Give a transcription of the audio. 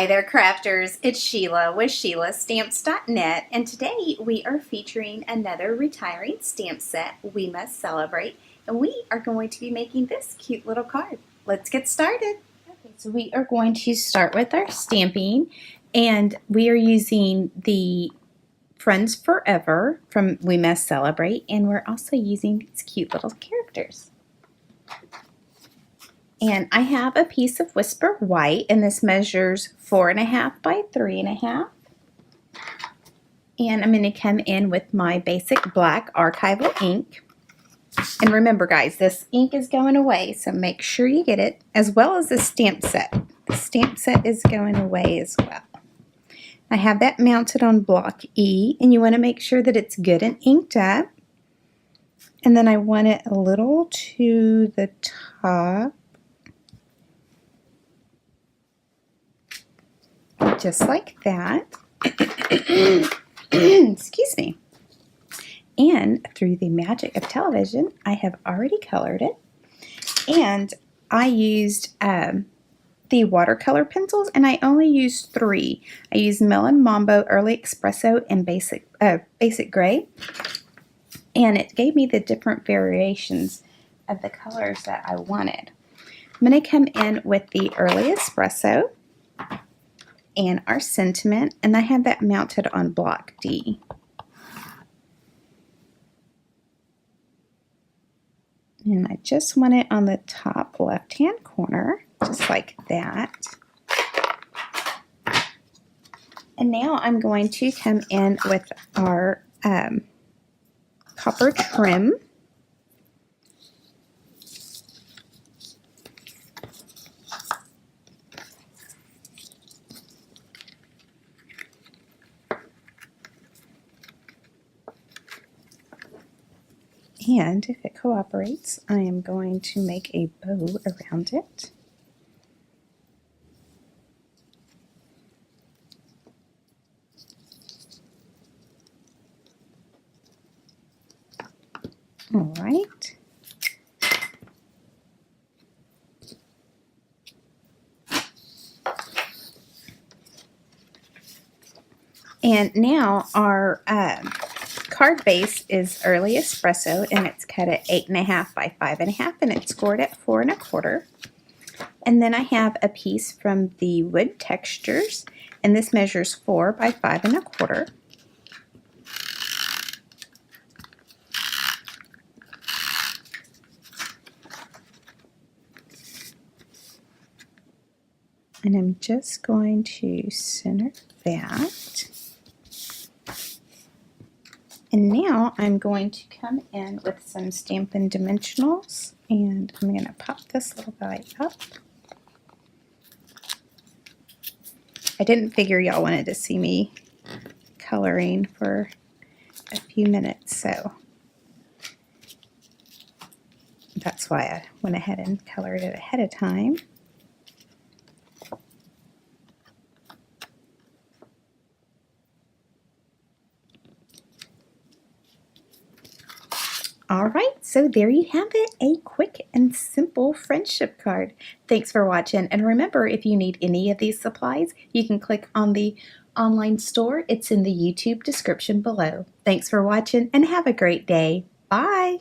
Hi there, crafters. It's Sheila with SheilaStamps.net, and today we are featuring another retiring stamp set, We Must Celebrate, and we are going to be making this cute little card. Let's get started. Okay, so we are going to start with our stamping, and we are using the Friends Forever from We Must Celebrate, and we're also using these cute little characters. And I have a piece of Whisper White, and this measures 4.5 by 3.5. And I'm going to come in with my basic black archival ink. And remember, guys, this ink is going away, so make sure you get it, as well as the stamp set. The stamp set is going away as well. I have that mounted on block E, and you want to make sure that it's good and inked up. And then I want it a little to the top, just like that. Excuse me. And through the magic of television, I have already colored it. And I used the watercolor pencils, and I only used 3. I used Melon Mambo, Early Espresso, and Basic Gray. And it gave me the different variations of the colors that I wanted. I'm going to come in with the Early Espresso and our sentiment, and I have that mounted on block D. And I just want it on the top left-hand corner, just like that. And now I'm going to come in with our copper trim. And if it cooperates, I am going to make a bow around it. All right. And now our card base is Early Espresso, and it's cut at 8.5 by 5.5, and it's scored at 4.25. And then I have a piece from the Wood Textures, and this measures 4 by 5.25. And I'm just going to center that. And now I'm going to come in with some Stampin' Dimensionals, and I'm going to pop this little guy up. I didn't figure y'all wanted to see me coloring for a few minutes, so that's why I went ahead and colored it ahead of time. All right, so there you have it, a quick and simple friendship card. Thanks for watching, and remember, if you need any of these supplies, you can click on the online store. It's in the YouTube description below. Thanks for watching, and have a great day. Bye!